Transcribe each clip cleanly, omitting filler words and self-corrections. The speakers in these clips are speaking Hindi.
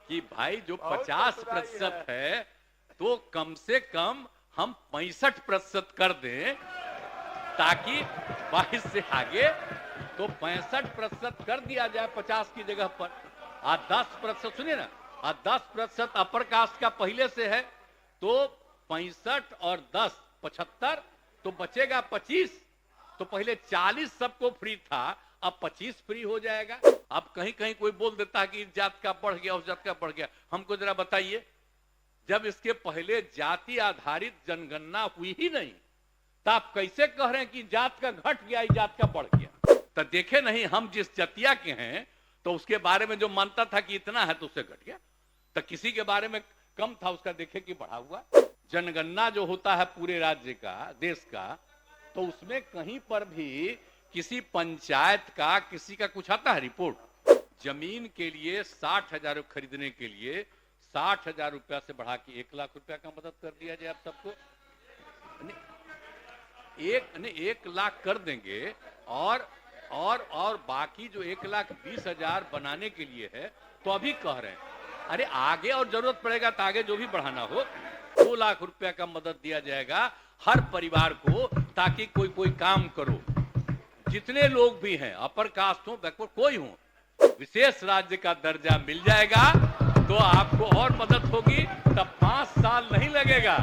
कि भाई जो 50% है तो कम से कम हम 65% कर दें, ताकि 22 से आगे तो 65% कर दिया जाए 50 की जगह पर। 10% सुनिए ना, 10% अपर कास्ट का पहले से है तो 65 और 10 75, तो बचेगा 25। तो पहले 40 सबको फ्री था, अब 25 फ्री हो जाएगा। अब कहीं कहीं कोई बोल देता है कि इस जात का बढ़ गया, उस जात का बढ़ गया। हमको जरा बताइए, जब इसके पहले जाति आधारित जनगणना हुई ही नहीं, तो आप कैसे कह रहे हैं कि जात का घट गया, इस जात का बढ़ गया? तो देखे नहीं हम जिस जातिया के हैं, तो उसके बारे में जो मानता था कि इतना है तो उससे घट गया, तो किसी के बारे में कम था उसका देखे कि बढ़ा हुआ। जनगणना जो होता है पूरे राज्य का, देश का, तो उसमें कहीं पर भी किसी पंचायत का किसी का कुछ आता है रिपोर्ट? जमीन के लिए 60,000 खरीदने के लिए 60,000 रुपया से बढ़ा के 1 लाख रुपया का मदद कर दिया जाए। आप सबको 1 लाख कर देंगे, और बाकी जो 1,20,000 बनाने के लिए है, तो अभी कह रहे हैं अरे आगे और जरूरत पड़ेगा तो आगे जो भी बढ़ाना हो 2 लाख रुपया का मदद दिया जाएगा हर परिवार को, ताकि कोई कोई काम करो। जितने लोग भी हैं, अपर कास्ट हो, बैकवर्ड कोई हो, विशेष राज्य का दर्जा मिल जाएगा तो आपको और मदद होगी। तब 5 साल नहीं लगेगा,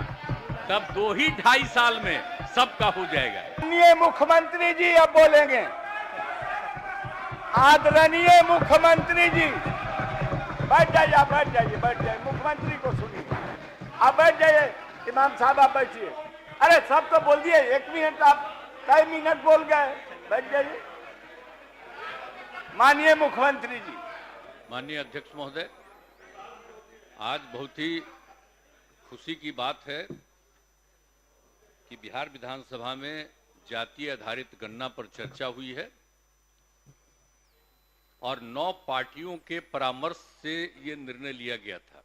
तब 2-2.5 साल में सबका हो जाएगा। आदरणीय मुख्यमंत्री जी अब बोलेंगे। आदरणीय मुख्यमंत्री जी बैठ जाइए, आप बैठ जाइए, बैठ जाइए, मुख्यमंत्री को सुनिए। आप बैठ जाइए, इमाम साहब आप बैठिए। अरे सब तो बोल दिए, 1 मिनट, आप कई मिनट बोल गए, बैठ जाइए। माननीय मुख्यमंत्री जी। माननीय अध्यक्ष महोदय, आज बहुत ही खुशी की बात है कि बिहार विधानसभा में जातीय आधारित गणना पर चर्चा हुई है और 9 पार्टियों के परामर्श से ये निर्णय लिया गया था।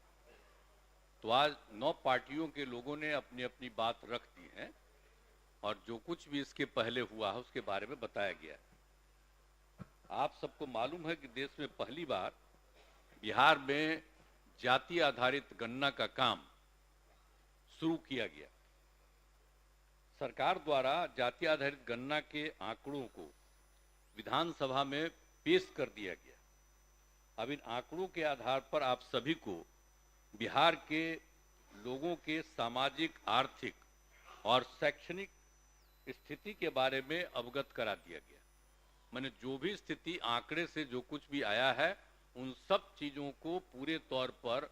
तो आज 9 पार्टियों के लोगों ने अपनी अपनी बात रख दी है और जो कुछ भी इसके पहले हुआ है उसके बारे में बताया गया है। आप सबको मालूम है कि देश में पहली बार बिहार में जाति आधारित गणना का काम शुरू किया गया। सरकार द्वारा जाति आधारित गणना के आंकड़ों को विधानसभा में पेश कर दिया गया। अब इन आंकड़ों के आधार पर आप सभी को बिहार के लोगों के सामाजिक, आर्थिक और शैक्षणिक स्थिति के बारे में अवगत करा दिया गया। मैंने जो भी स्थिति आंकड़े से जो कुछ भी आया है उन सब चीजों को पूरे तौर पर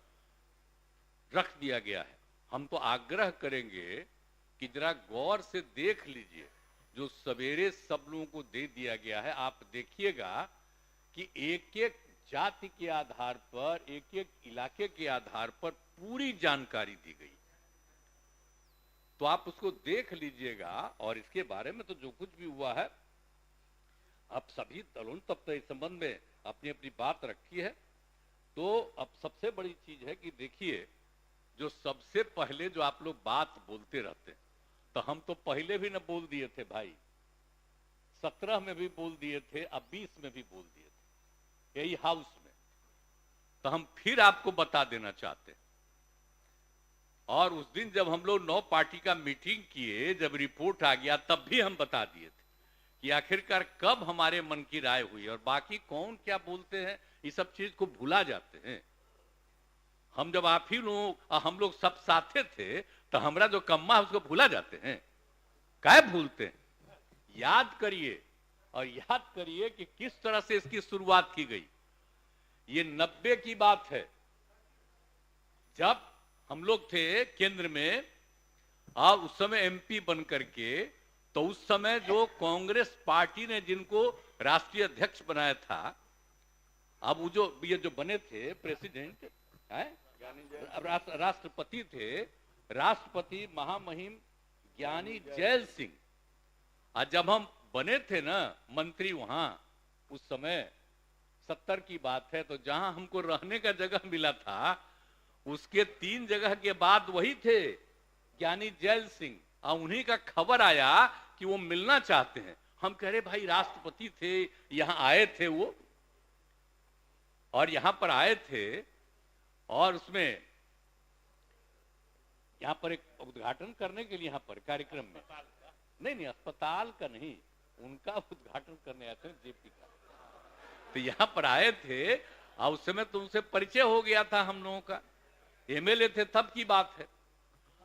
रख दिया गया है। हम तो आग्रह करेंगे कि जरा गौर से देख लीजिए, जो सवेरे सब लोगों को दे दिया गया है, आप देखिएगा कि एक एक जाति के आधार पर, एक एक इलाके के आधार पर पूरी जानकारी दी गई। तो आप उसको देख लीजिएगा और इसके बारे में तो जो कुछ भी हुआ है, अब सभी दलों तब तो इस संबंध में अपनी अपनी बात रखी है। तो अब सबसे बड़ी चीज है कि देखिए, जो सबसे पहले जो आप लोग बात बोलते रहते हैं, तो हम तो पहले भी न बोल दिए थे भाई, 17 में भी बोल दिए थे, अब 20 में भी बोल दिए थे यही हाउस में। तो हम फिर आपको बता देना चाहते हैं। और उस दिन जब हम लोग 9 पार्टी का मीटिंग किए, जब रिपोर्ट आ गया तब भी हम बता दिए थे कि आखिरकार कब हमारे मन की राय हुई और बाकी कौन क्या बोलते हैं, ये सब चीज को भुला जाते हैं। हम जब आप ही लोग, हम लोग सब साथे थे, तो हमारा जो कम्मा है उसको भुला जाते हैं। क्या भूलते हैं? याद करिए और याद करिए कि किस तरह से इसकी शुरुआत की गई। ये 90 की बात है, जब हम लोग थे केंद्र में और उस समय एमपी बन करके, तो उस समय जो कांग्रेस पार्टी ने जिनको राष्ट्रीय अध्यक्ष बनाया था, अब वो जो ये जो बने थे प्रेसिडेंट, राष्ट्रपति थे, राष्ट्रपति महामहिम ज्ञानी जैल सिंह। आज जब हम बने थे ना मंत्री वहां, उस समय 70 की बात है, तो जहां हमको रहने का जगह मिला था उसके 3 जगह के बाद वही थे ज्ञानी जैल सिंह, और उन्हीं का खबर आया कि वो मिलना चाहते हैं। हम कह रहे भाई राष्ट्रपति थे, यहां आए थे वो, और यहां पर आए थे और उसमें यहाँ पर एक उद्घाटन करने के लिए यहाँ पर कार्यक्रम में नहीं अस्पताल का नहीं, उनका उद्घाटन करने आते हैं जेपी का, तो यहाँ पर आए थे और उस समय तो उनसे परिचय हो गया था हम लोगों का, एमएलए थे तब की बात है।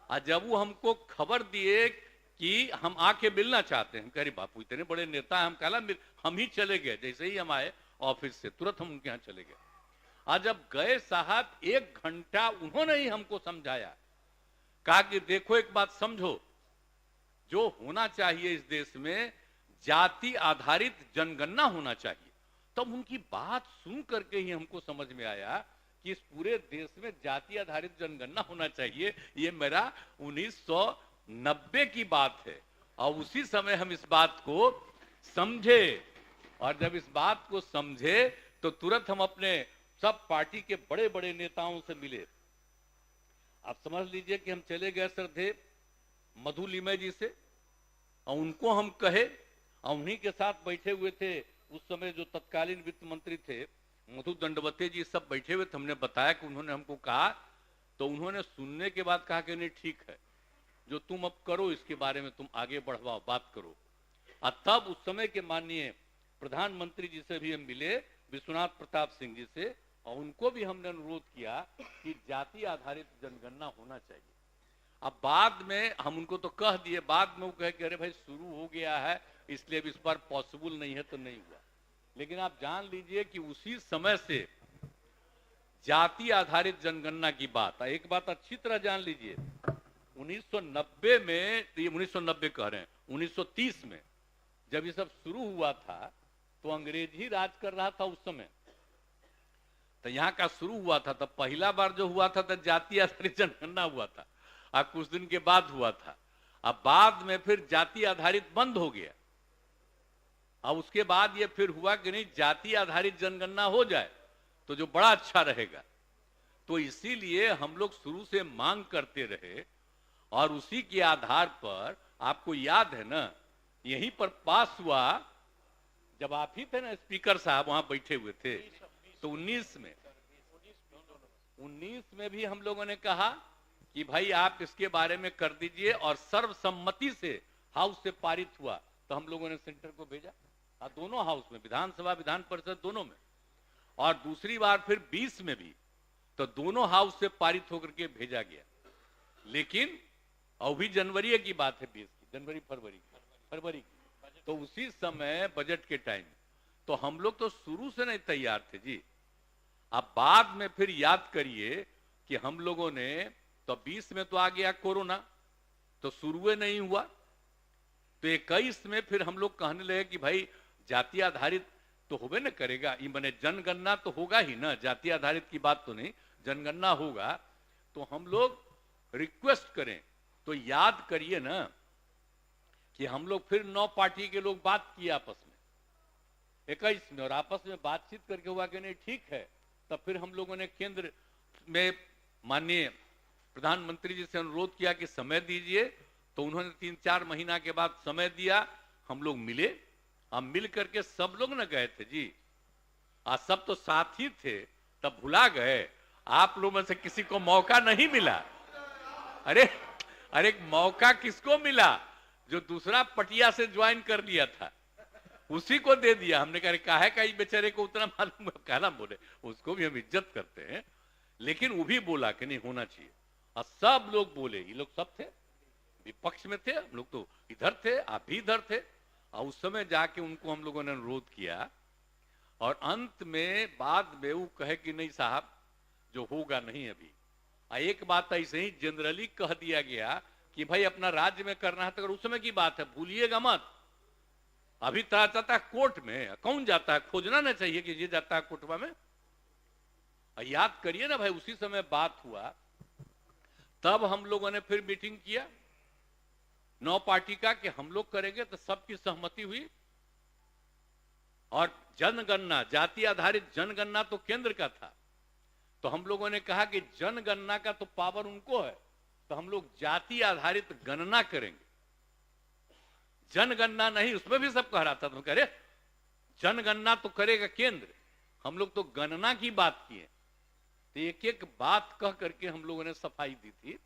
और जब वो हमको खबर दिए कि हम आके मिलना चाहते हैं, हम कह रहे बापू इतने बड़े नेता हम कहला हम ही चले गए, जैसे ही हम आए ऑफिस से तुरंत हम उनके यहाँ चले गए। आज जब गए साहब 1 घंटा उन्होंने ही हमको समझाया, कहा कि देखो एक बात समझो, जो होना चाहिए इस देश में जाति आधारित जनगणना होना चाहिए। तब उनकी बात सुन करके ही हमको समझ में आया कि इस पूरे देश में जाति आधारित जनगणना होना चाहिए। ये मेरा 1990 की बात है और उसी समय हम इस बात को समझे, और जब इस बात को समझे तो तुरंत हम अपने सब पार्टी के बड़े बड़े नेताओं से मिले। आप समझ लीजिए कि हम चले गए श्रद्धेय मधु लिमय जी से, और उनको हम कहे, और उन्हीं के साथ बैठे हुए थे उस समय जो तत्कालीन वित्त मंत्री थे मधु दंडवते जी, सब बैठे हुए थे। हमने बताया कि उन्होंने हमको कहा, तो उन्होंने सुनने के बाद कहा कि नहीं ठीक है, जो तुम अब करो इसके बारे में तुम आगे बढ़वाओ, बात करो। और तब उस समय के माननीय प्रधानमंत्री जी से भी हम मिले, विश्वनाथ प्रताप सिंह जी से, और उनको भी हमने अनुरोध किया कि जाति आधारित जनगणना होना चाहिए। अब बाद में हम उनको तो कह दिए, बाद में वो कहे कि अरे भाई शुरू हो गया है इसलिए इस बार पॉसिबल नहीं है, तो नहीं हुआ। लेकिन आप जान लीजिए कि उसी समय से जाति आधारित जनगणना की बात, एक बात अच्छी तरह जान लीजिए, 1990 में, 1990 कह रहे हैं, 1930 में जब ये सब शुरू हुआ था तो अंग्रेज ही राज कर रहा था उस समय, तो यहाँ का शुरू हुआ था। तब पहला बार जो हुआ था तो जाति आधारित जनगणना हुआ था, और कुछ दिन के बाद हुआ था। अब बाद में फिर जाति आधारित बंद हो गया, अब उसके बाद ये फिर हुआ कि नहीं जाति आधारित जनगणना हो जाए तो जो बड़ा अच्छा रहेगा। तो इसीलिए हम लोग शुरू से मांग करते रहे, और उसी के आधार पर आपको याद है ना, यहीं पर पास हुआ जब आप ही थे ना स्पीकर साहब वहां बैठे हुए थे, तो 19 में भी हम लोगों ने कहा कि भाई आप इसके बारे में कर दीजिए, और सर्वसम्मति से हाउस से पारित हुआ, तो हम लोगों ने सेंटर को भेजा, दोनों हाउस में, विधानसभा विधान परिषद दोनों में। और दूसरी बार फिर 20 में भी, तो दोनों हाउस से पारित होकर के भेजा गया। लेकिन अभी जनवरी की बात है, 20 की जनवरी फरवरी की, तो उसी समय बजट के टाइम, तो हम लोग तो शुरू से नहीं तैयार थे जी। अब बाद में फिर याद करिए कि हम लोगों ने तो 20 में तो आ गया कोरोना, तो शुरू नहीं हुआ, तो 21 में फिर हम लोग कहने लगे कि भाई जाति आधारित तो होबे न करेगा, ये माने जनगणना तो होगा ही ना, जाति आधारित की बात तो नहीं, जनगणना होगा। तो हम लोग रिक्वेस्ट करें, तो याद करिए ना कि हम लोग फिर 9 पार्टी के लोग बात किए आपस में 21 में, और आपस में बातचीत करके हुआ कि नहीं ठीक है। तब फिर हम लोगों ने केंद्र में माननीय प्रधानमंत्री जी से अनुरोध किया कि समय दीजिए, तो उन्होंने 3-4 महीना के बाद समय दिया, हम लोग मिले, हम मिल करके सब लोग न गए थे जी, आज सब तो साथ ही थे, तब भुला गए, आप लोगों में से किसी को मौका नहीं मिला। अरे मौका किसको मिला? जो दूसरा पटिया से ज्वाइन कर लिया था उसी को दे दिया। हमने कहा काहे का बेचारे को उतना मालूम, कहना बोले, उसको भी हम इज्जत करते हैं, लेकिन वो भी बोला कि नहीं होना चाहिए, और सब लोग बोले, ये लोग सब थे विपक्ष में थे, हम लोग तो इधर थे, आप भी इधर थे, और उस समय जाके उनको हम लोगों ने अनुरोध किया, और अंत में बाद में वो कहे कि नहीं साहब जो होगा नहीं अभी। एक बात ऐसे ही जनरली कह दिया गया कि भाई अपना राज्य में करना है, तो अगर उस समय की बात है भूलिएगा मत, अभी तो जाता है कोर्ट में, कौन जाता है, खोजना ना चाहिए कि ये जाता है कोर्टवा में। याद करिए ना भाई, उसी समय बात हुआ, तब हम लोगों ने फिर मीटिंग किया 9 पार्टी का कि हम लोग करेंगे, तो सबकी सहमति हुई। और जनगणना, जाति आधारित जनगणना तो केंद्र का था, तो हम लोगों ने कहा कि जनगणना का तो पावर उनको है, तो हम लोग जाति आधारित गणना करेंगे, जनगणना नहीं। उसमें भी सब कह रहा था, तो कह रहे जनगणना तो करेगा केंद्र, हम लोग तो गणना की बात किए। तो एक एक बात कह करके हम लोगों ने सफाई दी थी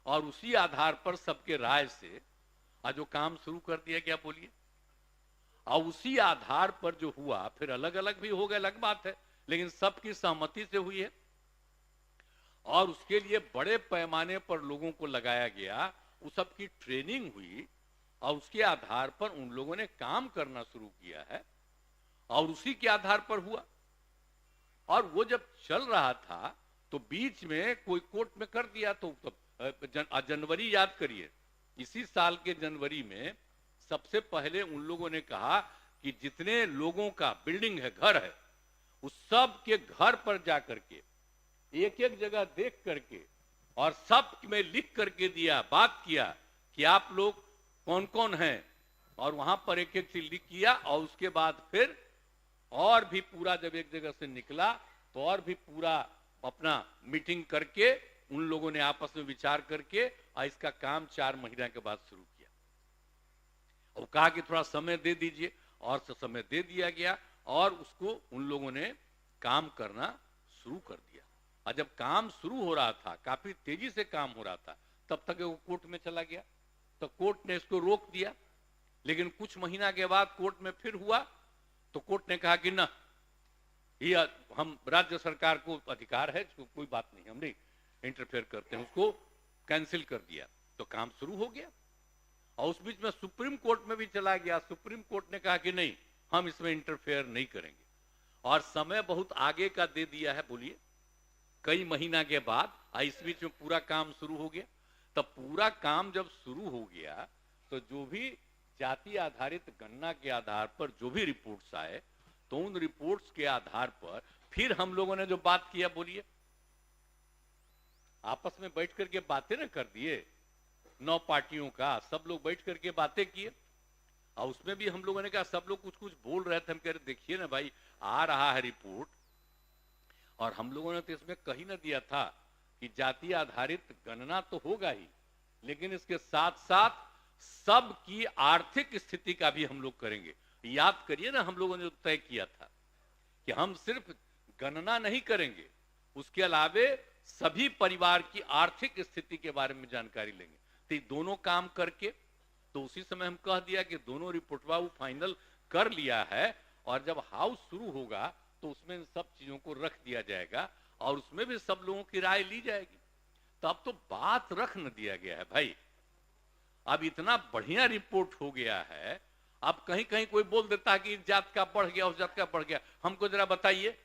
और उसी आधार पर सबके राय से आज जो काम शुरू कर दिया गया, बोलिए। और उसी आधार पर जो हुआ, फिर अलग अलग भी हो गए, अलग बात है, लेकिन सबकी सहमति से हुई है और उसके लिए बड़े पैमाने पर लोगों को लगाया गया, उस सब की ट्रेनिंग हुई और उसके आधार पर उन लोगों ने काम करना शुरू किया है और उसी के आधार पर हुआ। और वो जब चल रहा था तो बीच में कोई कोर्ट में कर दिया, तो जनवरी याद करिए, इसी साल के जनवरी में सबसे पहले उन लोगों ने कहा कि जितने लोगों का बिल्डिंग है, घर है, उस सब के घर पर जाकर के एक एक जगह देख करके और सब में लिख करके दिया, बात किया कि आप लोग कौन कौन हैं, और वहां पर एक एक चीज लिख किया। और उसके बाद फिर और भी पूरा जब एक जगह से निकला तो और भी पूरा अपना मीटिंग करके उन लोगों ने आपस में विचार करके और इसका काम 4 महीने के बाद शुरू किया। और कहा कि थोड़ा समय दे दीजिए, और समय दे दिया गया और उसको उन लोगों ने काम करना शुरू कर दिया। और जब काम शुरू हो रहा था, काफी तेजी से काम हो रहा था, तब तक वो कोर्ट में चला गया, तो कोर्ट ने इसको रोक दिया। लेकिन कुछ महीना के बाद कोर्ट में फिर हुआ तो कोर्ट ने कहा कि ना, ये हम राज्य सरकार को अधिकार है, कोई बात नहीं, हम नहीं इंटरफेयर करते हैं, उसको कैंसिल कर दिया। तो काम शुरू हो गया और उस बीच में सुप्रीम कोर्ट में भी चला गया। सुप्रीम कोर्ट ने कहा कि नहीं, हम इसमें इंटरफेयर नहीं करेंगे, और समय बहुत आगे का दे दिया है, बोलिए, कई महीना के बाद। इस बीच में पूरा काम शुरू हो गया। तब पूरा काम जब शुरू हो गया तो जो भी जाति आधारित गणना के आधार पर जो भी रिपोर्ट्स आए, तो उन रिपोर्ट्स के आधार पर फिर हम लोगों ने जो बात किया, बोलिए, आपस में बैठ करके बातें न कर दिए, 9 पार्टियों का सब लोग बैठ करके बातें किए। और उसमें भी हम लोगों ने कहा, सब लोग कुछ कुछ बोल रहे थे, हम कह रहे देखिए ना भाई, आ रहा है रिपोर्ट, और हम लोगों ने तो इसमें कहीं ना दिया था कि जाति आधारित गणना तो होगा ही, लेकिन इसके साथ साथ सबकी आर्थिक स्थिति का भी हम लोग करेंगे। याद करिए ना, हम लोगों ने तय किया था कि हम सिर्फ गणना नहीं करेंगे, उसके अलावे सभी परिवार की आर्थिक स्थिति के बारे में जानकारी लेंगे। तो दोनों काम करके, तो उसी समय हम कह दिया कि दोनों रिपोर्टवा वो फाइनल कर लिया है, और जब हाउस शुरू होगा तो उसमें इन सब चीजों को रख दिया जाएगा और उसमें भी सब लोगों की राय ली जाएगी। तो अब तो बात रख न दिया गया है भाई, अब इतना बढ़िया रिपोर्ट हो गया है। अब कहीं कहीं कोई बोल देता है कि इस जात का बढ़ गया, उस जात का बढ़ गया। हमको जरा बताइए,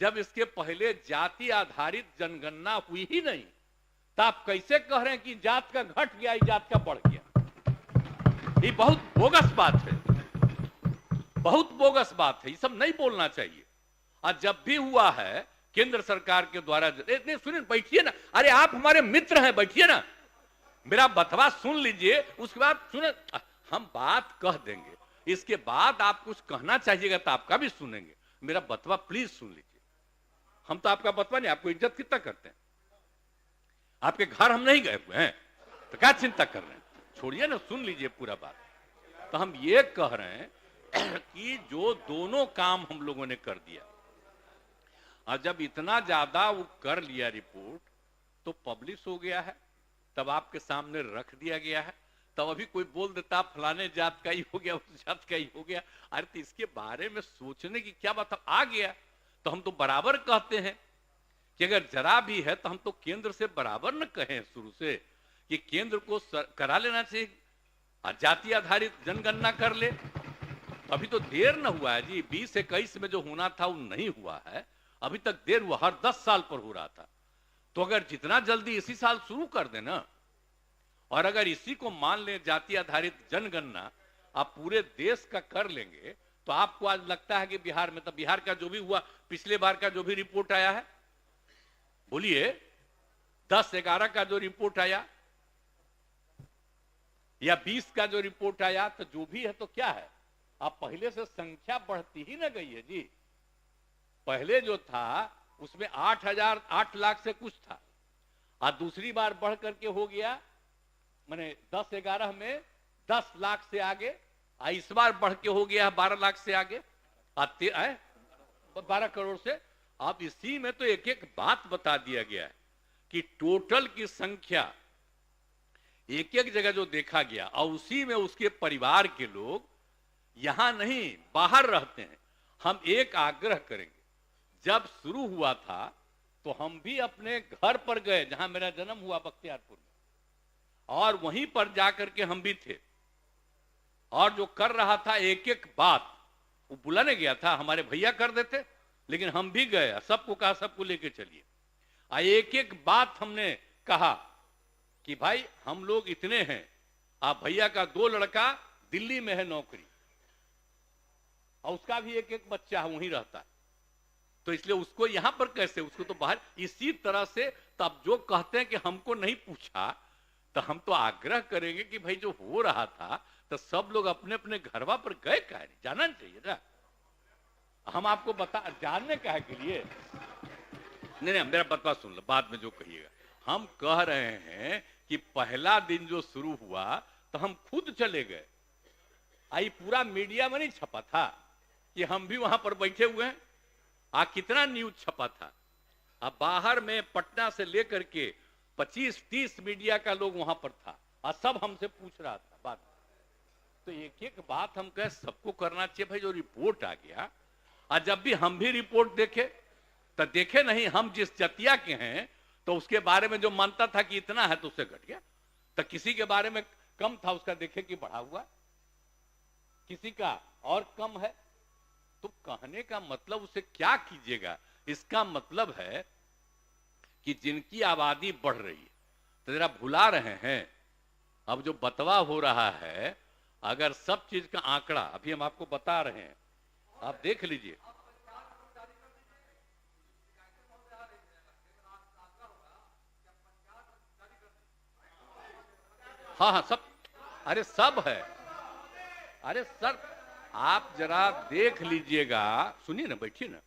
जब इसके पहले जाति आधारित जनगणना हुई ही नहीं, तो आप कैसे कह रहे हैं कि जात का घट गया, इस जात का बढ़ गया? ये बहुत बोगस बात है, बहुत बोगस बात है, ये सब नहीं बोलना चाहिए। और जब भी हुआ है केंद्र सरकार के द्वारा, सुनिए, बैठिए ना, अरे आप हमारे मित्र हैं, बैठिए ना, मेरा बतवा सुन लीजिए, उसके बाद सुने, हम बात कह देंगे, इसके बाद आप कुछ कहना चाहिएगा तो आपका भी सुनेंगे। मेरा बतवा प्लीज सुन लीजिए। हम तो आपका बतवा नहीं, आपको इज्जत कितना करते हैं, आपके घर हम नहीं गए हुए हैं, तो क्या चिंता कर रहे हैं, छोड़िए ना, सुन लीजिए पूरा बात। तो हम ये कह रहे हैं कि जो दोनों काम हम लोगों ने कर दिया, और जब इतना ज्यादा वो कर लिया रिपोर्ट, तो पब्लिश हो गया है, तब आपके सामने रख दिया गया है। तब अभी कोई बोल देता फलाने जात का ही हो गया, उस जात का ही हो गया, अरे तो इसके बारे में सोचने की क्या बात, आ गया तो हम तो बराबर कहते हैं कि अगर जरा भी है तो हम तो केंद्र से बराबर न कहें शुरू से कि केंद्र को करा लेना चाहिए, जाति आधारित जनगणना कर ले। अभी तो देर न हुआ है जी, 2021 में जो होना था वो नहीं हुआ है, अभी तक देर हुआ, हर 10 साल पर हो रहा था। तो अगर जितना जल्दी इसी साल शुरू कर देना, और अगर इसी को मान लें जाति आधारित जनगणना आप पूरे देश का कर लेंगे, तो आपको आज लगता है कि बिहार में, तो बिहार का जो भी हुआ, पिछले बार का जो भी रिपोर्ट आया है, बोलिए 10-11 का जो रिपोर्ट आया या 20 का जो रिपोर्ट आया, तो जो भी है तो क्या है, अब पहले से संख्या बढ़ती ही ना गई है जी। पहले जो था उसमें 8 लाख से कुछ था, और दूसरी बार बढ़ करके हो गया, माने 10-11 में 10 लाख से आगे, इस बार बढ़ के हो गया 12 लाख से आगे, 12 करोड़ से, अब इसी में तो एक एक बात बता दिया गया है कि टोटल की संख्या एक एक जगह जो देखा गया और उसी में उसके परिवार के लोग यहां नहीं बाहर रहते हैं। हम एक आग्रह करेंगे, जब शुरू हुआ था तो हम भी अपने घर पर गए जहां मेरा जन्म हुआ बख्तियारपुर में, और वहीं पर जाकर के हम भी थे, और जो कर रहा था एक एक बात वो बुलाने गया था, हमारे भैया कर देते, लेकिन हम भी गए, सबको कहा सबको लेके चलिए। एक एक बात हमने कहा कि भाई हम लोग इतने हैं, आप भैया का 2 लड़का दिल्ली में है नौकरी, और उसका भी एक एक बच्चा वहीं रहता है, तो इसलिए उसको यहां पर कैसे, उसको तो बाहर। इसी तरह से तब जो कहते हैं कि हमको नहीं पूछा, तो हम तो आग्रह करेंगे कि भाई जो हो रहा था तो सब लोग अपने अपने घरवा पर गए, कह नहीं जाना चाहिए ना। हम आपको बता जानने कहे के लिए नहीं, मेरा बतवा सुन लो, बाद में जो कहिएगा। हम कह रहे हैं कि पहला दिन जो शुरू हुआ तो हम खुद चले गए, आई पूरा मीडिया में नहीं छपा था कि हम भी वहां पर बैठे हुए हैं, कितना न्यूज छपा था। अब बाहर में पटना से लेकर के 25-30 मीडिया का लोग वहां पर था, और सब हमसे पूछ रहा था बात। तो एक एक बात हम कहे सबको करना चाहिए भाई। जो रिपोर्ट आ गया, और जब भी हम भी रिपोर्ट देखे तो देखे नहीं, हम जिस जतिया के हैं तो उसके बारे में जो मानता था कि इतना है तो उससे घट गया, तो किसी के बारे में कम था उसका देखे कि बढ़ा हुआ, किसी का और कम है। तो कहने का मतलब उसे क्या कीजिएगा, इसका मतलब है कि जिनकी आबादी बढ़ रही है तो जरा भुला रहे हैं। अब जो बतवा हो रहा है, अगर सब चीज का आंकड़ा अभी हम आपको बता रहे हैं, आप देख लीजिए। हाँ हाँ सब, अरे सब है, अरे सर आप जरा देख लीजिएगा, सुनिए ना, बैठिए ना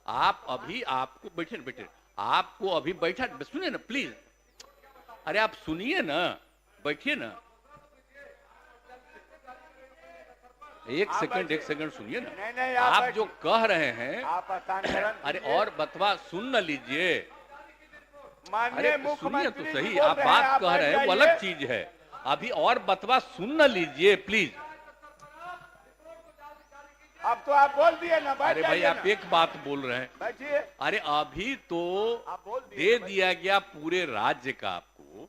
आप, अभी आपको बैठिए ना, बैठिए, आपको अभी बैठा, सुनिए ना प्लीज, अरे आप सुनिए ना, बैठिए ना, एक सेकंड सुनिए ना। नहीं, नहीं, आप जो कह रहे हैं, आप अरे और बतवा सुन न लीजिए, माननीय अरे सुनिए मुख्यमंत्री तो जी सही, बोल आप रहे हैं, बात आप कह रहे हैं बैठ वो अलग जाइए। चीज है, अभी और बतवा सुन न लीजिए प्लीज। अब तो आप बोल दिए ना, बैठ अरे भाई जाइए आप ना। एक बात बोल रहे हैं, बैठिए, अरे अभी तो आप बोल दिए, दे बैठिए। दिया गया पूरे राज्य का आपको,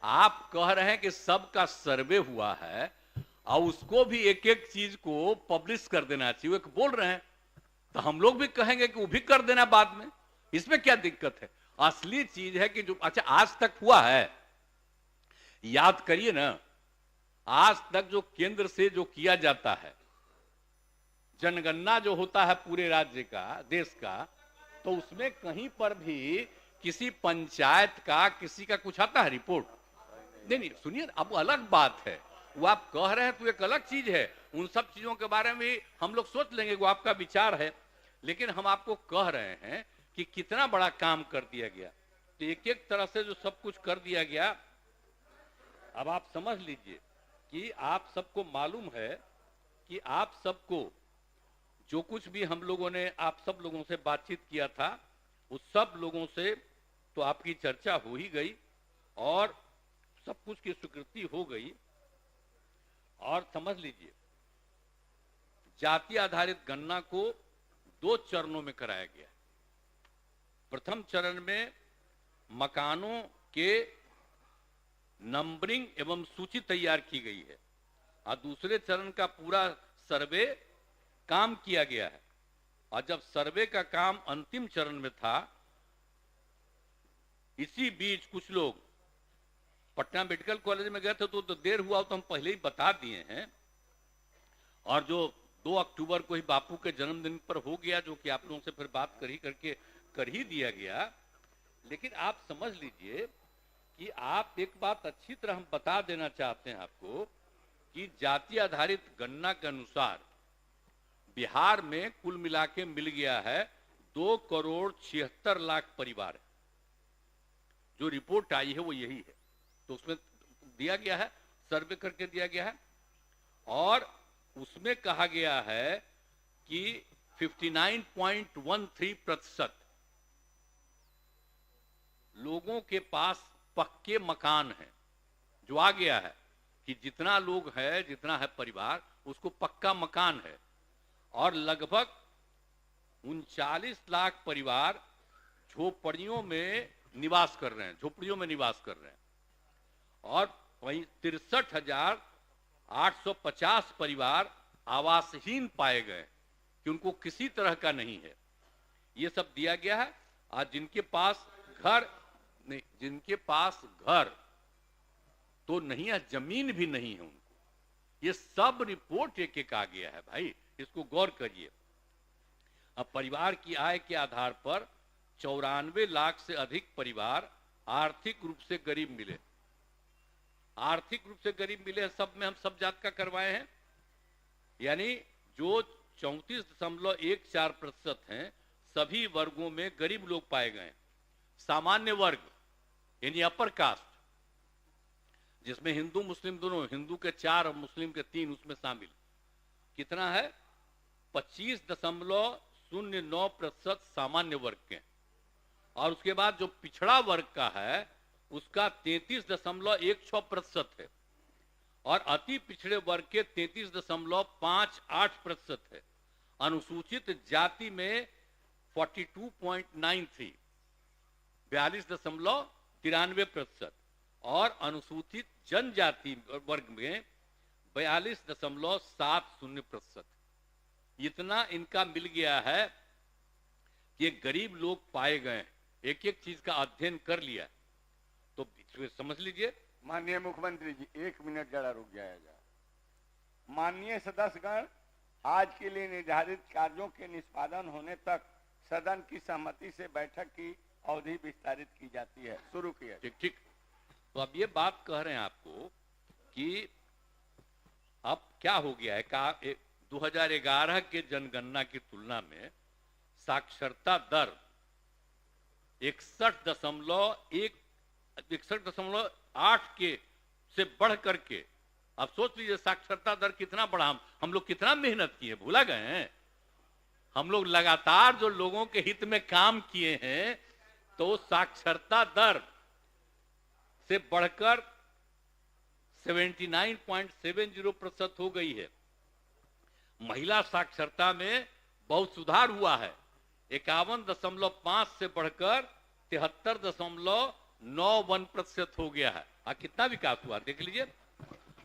आप कह रहे हैं कि सबका सर्वे हुआ है और उसको भी एक एक चीज को पब्लिश कर देना चाहिए, एक बोल रहे हैं, तो हम लोग भी कहेंगे कि वो भी कर देना बाद में, इसमें क्या दिक्कत है। असली चीज है कि जो अच्छा आज तक हुआ है, याद करिए ना, आज तक जो केंद्र से जो किया जाता है, जनगणना जो होता है पूरे राज्य का, देश का, तो उसमें कहीं पर भी किसी पंचायत का किसी का कुछ आता है रिपोर्ट? नहीं, सुनिए, अब वो अलग बात है, वो आप कह रहे हैं तो एक अलग चीज है, उन सब चीजों के बारे में भी हम लोग सोच लेंगे, वो आपका विचार है, लेकिन हम आपको कह रहे हैं कि कितना बड़ा काम कर दिया गया, तो एक एक तरह से जो सब कुछ कर दिया गया। अब आप समझ लीजिए कि आप सबको मालूम है कि आप सबको जो कुछ भी हम लोगों ने आप सब लोगों से बातचीत किया था, उस सब लोगों से तो आपकी चर्चा हो ही गई और सब कुछ की स्वीकृति हो गई। और समझ लीजिए, जाति आधारित गणना को 2 चरणों में कराया गया। प्रथम चरण में मकानों के नंबरिंग एवं सूची तैयार की गई है, और दूसरे चरण का पूरा सर्वे काम किया गया है। और जब सर्वे का काम अंतिम चरण में था, इसी बीच कुछ लोग पटना मेडिकल कॉलेज में गए थे, तो देर हुआ तो हम पहले ही बता दिए हैं, और जो 2 अक्टूबर को ही बापू के जन्मदिन पर हो गया, जो कि आप लोगों से फिर बात कर ही दिया गया। लेकिन आप समझ लीजिए कि आप एक बात अच्छी तरह हम बता देना चाहते हैं आपको कि जाति आधारित गणना के अनुसार बिहार में कुल मिला के मिल गया है 2,76,00,000 परिवार। जो रिपोर्ट आई है वो यही है, तो उसमें दिया गया है, सर्वे करके दिया गया है, और उसमें कहा गया है कि 59.13% लोगों के पास पक्के मकान हैं, जो आ गया है कि जितना लोग है, जितना है परिवार, उसको पक्का मकान है। और लगभग 39 लाख परिवार झोपड़ियों में निवास कर रहे हैं, झोपड़ियों में निवास कर रहे हैं। और वहीं 63,850 परिवार आवासहीन पाए गए कि उनको किसी तरह का नहीं है। ये सब दिया गया है। आज जिनके पास घर नहीं, जिनके पास घर तो नहीं है, जमीन भी नहीं है उनको, ये सब रिपोर्ट एक एक आ गया है भाई, इसको गौर करिए। अब परिवार की आय के आधार पर 94 लाख से अधिक परिवार आर्थिक रूप से गरीब मिले। आर्थिक रूप से गरीब मिले, सब में हम सब जात का करवाए हैं, यानी जो 34.14% हैं, सभी वर्गों में गरीब लोग पाए गए। सामान्य वर्ग यानी अपर कास्ट, जिसमें हिंदू मुस्लिम दोनों, हिंदू के 4 और मुस्लिम के 3 उसमें शामिल, कितना है? 25.09% सामान्य वर्ग के। और उसके बाद जो पिछड़ा वर्ग का है उसका 33.16% है, और अति पिछड़े वर्ग के 33.58% है। अनुसूचित जाति में 42.93, 42.93%, और अनुसूचित जनजाति वर्ग में 42.70%। इतना इनका मिल गया है कि गरीब लोग पाए गए। एक एक चीज का अध्ययन कर लिया तो समझ लीजिए। माननीय मुख्यमंत्री जी, 1 मिनट जरा रुक जाएगा। माननीय सदस्यगण, आज के लिए निर्धारित कार्यों के निष्पादन होने तक सदन की सहमति से बैठक की अवधि विस्तारित की जाती है। शुरू किया। ठीक ठीक। तो अब ये बात कह रहे हैं आपको कि अब क्या हो गया है, 2011 के जनगणना की तुलना में साक्षरता दर 61.8 के से बढ़ करके, अब सोच लीजिए साक्षरता दर कितना बढ़ा। हम लोग कितना मेहनत किए, भूला गए हैं? हम लोग लगातार जो लोगों के हित में काम किए हैं, तो साक्षरता दर से बढ़कर 79.70% हो गई है। महिला साक्षरता में बहुत सुधार हुआ है, 51.5 से बढ़कर 73.91% हो गया है। कितना विकास हुआ देख लीजिए।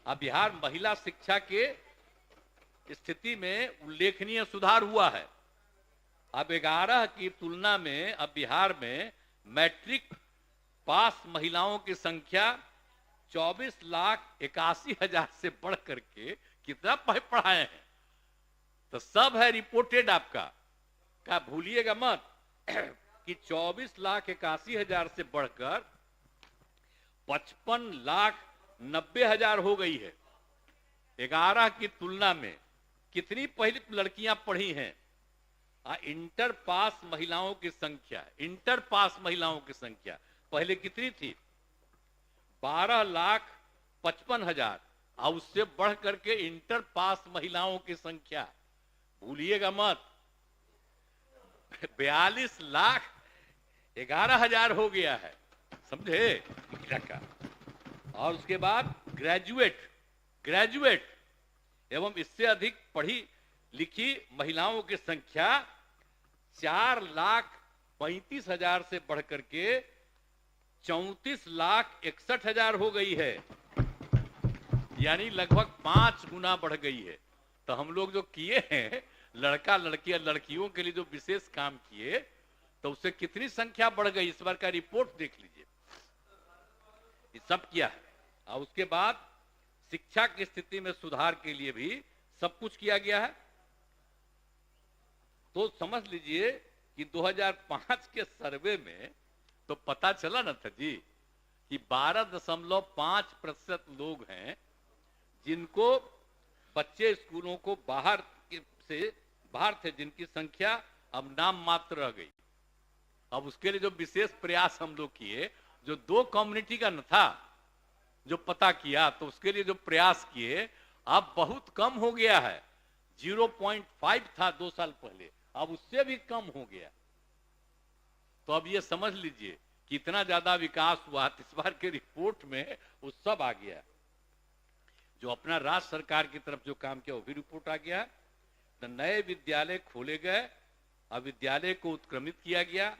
अब बिहार महिला शिक्षा के स्थिति में उल्लेखनीय सुधार हुआ है। अब 11 की तुलना में अब बिहार में मैट्रिक पास महिलाओं की संख्या 24,81,000 से बढ़ करके कितना पढ़ाए हैं, तो सब है रिपोर्टेड आपका, क्या भूलिएगा मत कि 24,81,000 से बढ़कर 55,90,000 हो गई है। 11 की तुलना में कितनी पहली लड़कियां पढ़ी हैं? इंटर पास महिलाओं की संख्या, इंटर पास महिलाओं की संख्या पहले कितनी थी? 12,55,000, और उससे बढ़ करके इंटर पास महिलाओं की संख्या भूलिएगा मत 42,11,000 हो गया है, समझे? और उसके बाद ग्रेजुएट एवं इससे अधिक पढ़ी लिखी महिलाओं की संख्या 4,35,000 से बढ़कर के 34,61,000 हो गई है, यानी लगभग 5 गुना बढ़ गई है। तो हम लोग जो किए हैं, लड़का लड़कियां लड़कियों के लिए जो विशेष काम किए, तो उससे कितनी संख्या बढ़ गई, इस बार का रिपोर्ट देख लीजिए। ये सब किया है। और उसके बाद शिक्षा की स्थिति में सुधार के लिए भी सब कुछ किया गया है। तो समझ लीजिए कि 2005 के सर्वे में तो पता चला ना था जी कि 12.5% लोग हैं जिनको बच्चे स्कूलों को बाहर थे, जिनकी संख्या अब नाम मात्र रह गई। अब उसके लिए जो विशेष प्रयास हम लोग किए, जो 2 कम्युनिटी का न था जो पता किया, तो उसके लिए जो प्रयास किए अब बहुत कम हो गया है। 0.5 था 2 साल पहले, अब उससे भी कम हो गया। तो अब ये समझ लीजिए कितना ज्यादा विकास हुआ, इस बार के रिपोर्ट में वो सब आ गया। जो अपना राज्य सरकार की तरफ जो काम किया वो भी रिपोर्ट आ गया। तो नए विद्यालय खोले गए, अब विद्यालय को उत्क्रमित किया गया,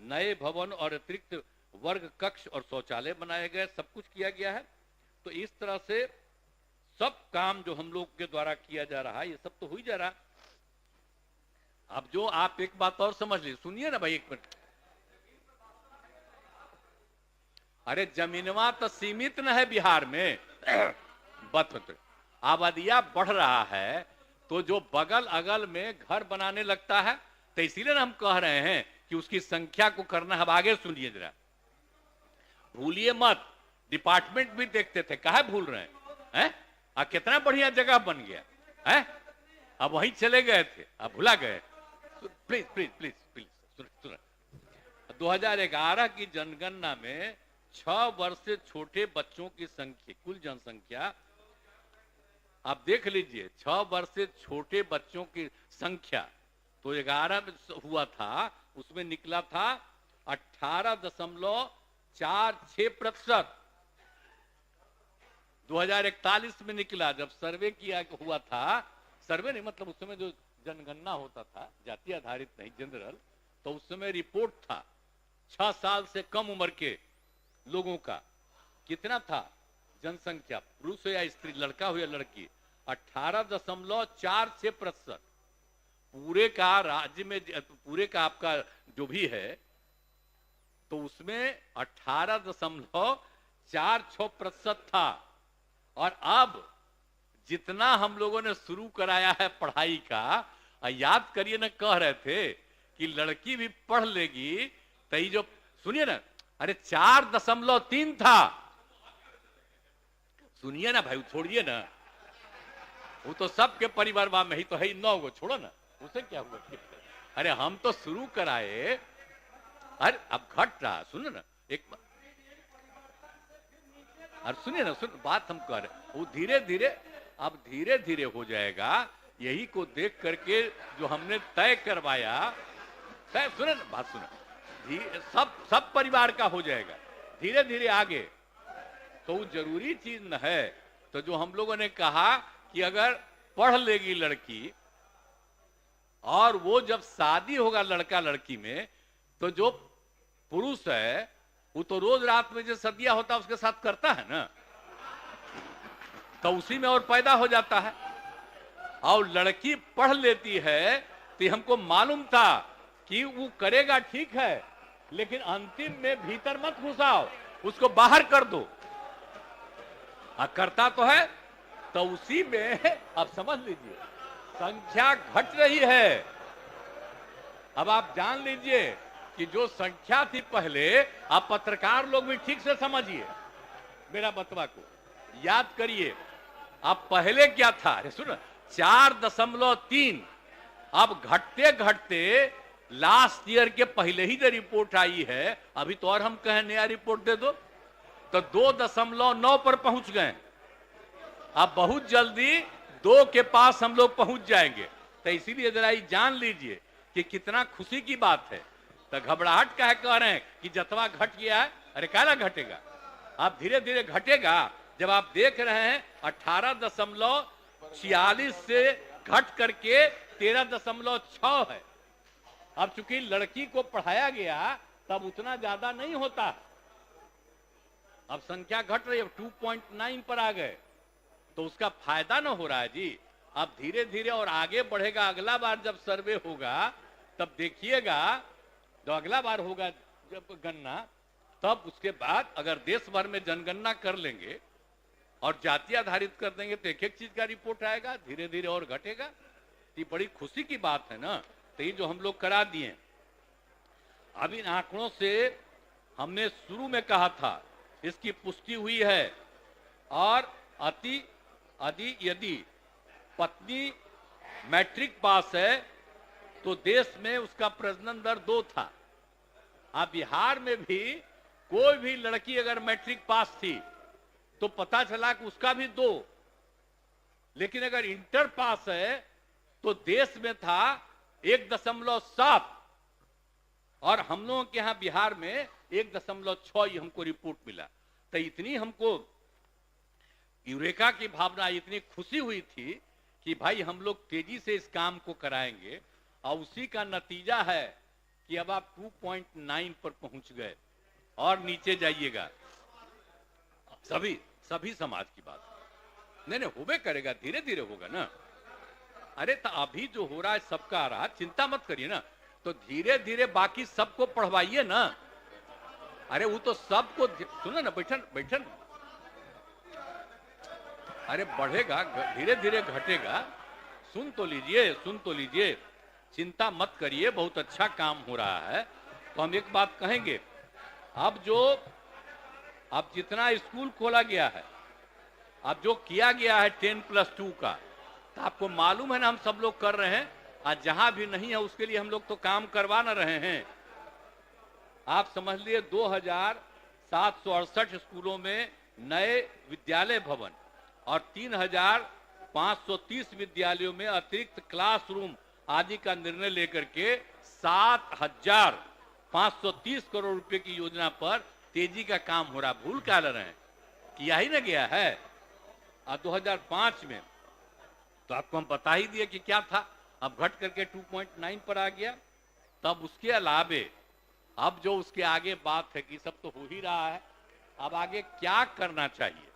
नए भवन और अतिरिक्त वर्ग कक्ष और शौचालय बनाए गए, सब कुछ किया गया है। तो इस तरह से सब काम जो हम लोग के द्वारा किया जा रहा है ये सब तो हो ही जा रहा। अब जो आप एक बात और समझ लीजिए, सुनिए ना भाई एक मिनट। अरे जमीनवा तो सीमित न है बिहार में आबादिया बढ़ रहा है, तो जो बगल अगल में घर बनाने लगता है, तो इसीलिए ना हम कह रहे हैं कि उसकी संख्या को करना है। अब आगे सुनिए जरा, भूलिए मत, डिपार्टमेंट भी देखते थे, काहे भूल रहे हैं? कितना बढ़िया जगह बन गया है, अब वहीं चले गए थे, अब भुला गए। प्लीज प्लीज प्लीज प्लीज सुन। 2011 की जनगणना में 6 वर्ष से छोटे बच्चों की संख्या, कुल जनसंख्या आप देख लीजिए, 6 वर्ष से छोटे बच्चों की संख्या तो 11 में हुआ था, उसमें निकला था 18.46%। 2041 में निकला, जब सर्वे किया हुआ था, सर्वे नहीं मतलब उस समय जो जनगणना होता था, जाति आधारित नहीं जनरल, तो उस समय रिपोर्ट था 6 साल से कम उम्र के लोगों का कितना था जनसंख्या, पुरुष हो या स्त्री, लड़का हो या लड़की, 18.46%। पूरे का राज्य में, पूरे का आपका जो भी है, तो उसमें 18.46% था। और अब जितना हम लोगों ने शुरू कराया है पढ़ाई का, याद करिए ना, कह रहे थे कि लड़की भी पढ़ लेगी, तो ये जो सुनिए ना, अरे 4.3 था। सुनिए ना भाई, छोड़िए ना, वो तो सबके परिवार में ही तो है 9 गो, छोड़ो ना, उसे क्या हुआ? अरे हम तो शुरू कराए, अरे अब घट रहा, सुनो ना एक बार, और सुनिए ना, सुन बात हम कर रहे, वो धीरे धीरे, अब धीरे धीरे हो जाएगा। यही को देख करके जो हमने तय करवाया, तय सुने ना, बात सुना, सब परिवार का हो जाएगा धीरे धीरे आगे। तो वो जरूरी चीज न है। तो जो हम लोगों ने कहा कि अगर पढ़ लेगी लड़की, और वो जब शादी होगा लड़का लड़की में, तो जो पुरुष है वो तो रोज रात में जो सदिया होता है उसके साथ करता है ना, तो उसी में और पैदा हो जाता है। और लड़की पढ़ लेती है, तो हमको मालूम था कि वो करेगा ठीक है, लेकिन अंतिम में भीतर मत घुसाओ, उसको बाहर कर दो। करता तो है, तो उसी में अब समझ लीजिए संख्या घट रही है। अब आप जान लीजिए कि जो संख्या थी पहले, आप पत्रकार लोग भी ठीक से समझिए मेरा बतवा को, याद करिए। अब पहले क्या था, अरे सुनो, 4.3, अब घटते घटते लास्ट ईयर के पहले ही जो रिपोर्ट आई है, अभी तो और हम कहें नया रिपोर्ट दे दो, तो 2.9 पर पहुंच गए। अब बहुत जल्दी 2 के पास हम लोग पहुंच जाएंगे। तो इसीलिए जरा ये जान लीजिए कि कितना खुशी की बात है। तो घबराहट का है, कह रहे हैं कि जतवा घट गया है, अरे काला घटेगा, अब धीरे धीरे घटेगा। जब आप देख रहे हैं 18.46 से घट करके 13.6 है। अब चूंकि लड़की को पढ़ाया गया, तब उतना ज्यादा नहीं होता, अब संख्या घट रही है, 2.9 पर आ गए, तो उसका फायदा ना हो रहा है जी। अब धीरे धीरे और आगे बढ़ेगा। अगला बार जब सर्वे होगा, तब देखिएगा, जो अगला बार होगा जब गणना, तब उसके बाद अगर देश भर में जनगणना कर लेंगे और जाति आधारित कर देंगे, तो एक एक चीज का रिपोर्ट आएगा, धीरे धीरे और घटेगा। ये बड़ी खुशी की बात है ना। तो ये जो हम लोग करा दिए, अब इन आंकड़ों से हमने शुरू में कहा था, इसकी पुष्टि हुई है। और यदि पत्नी मैट्रिक पास है, तो देश में उसका प्रजनन दर 2 था। अब बिहार में भी कोई भी लड़की अगर मैट्रिक पास थी, तो पता चला कि उसका भी 2, लेकिन अगर इंटर पास है, तो देश में था 1.7, और हम लोगों के यहां बिहार में 1.6 ही हमको रिपोर्ट मिला। तो इतनी हमको यूरेका की भावना, इतनी खुशी हुई थी कि भाई हम लोग तेजी से इस काम को कराएंगे, और उसी का नतीजा है कि अब आप 2.9 पर पहुंच गए और नीचे जाइएगा। सभी समाज की बात नहीं होबे करेगा, धीरे धीरे होगा ना। अरे तो अभी जो हो रहा है सबका आ रहा, चिंता मत करिए ना, तो धीरे धीरे बाकी सबको पढ़वाइए ना। अरे वो तो सबको सुनो ना, बैठन अरे बढ़ेगा, धीरे धीरे घटेगा। सुन तो लीजिए, चिंता मत करिए, बहुत अच्छा काम हो रहा है। तो हम एक बात कहेंगे, अब जितना स्कूल खोला गया है, अब जो किया गया है 10+2 का, तो आपको मालूम है ना, हम सब लोग कर रहे हैं। आज जहां भी नहीं है उसके लिए हम लोग तो काम करवा न रहे हैं। आप समझ लिए 2768 स्कूलों में नए विद्यालय भवन और 3530 विद्यालयों में अतिरिक्त क्लासरूम आदि का निर्णय लेकर के 7530 करोड़ रुपए की योजना पर तेजी का काम हो रहा। भूल क्या ले रहे हैं, किया ही ना गया है। 2005 में तो आपको हम बता ही दिए कि क्या था, अब घट करके 2.9 पर आ गया। तब उसके अलावे अब जो उसके आगे बात है कि सब तो हो ही रहा है, अब आगे क्या करना चाहिए,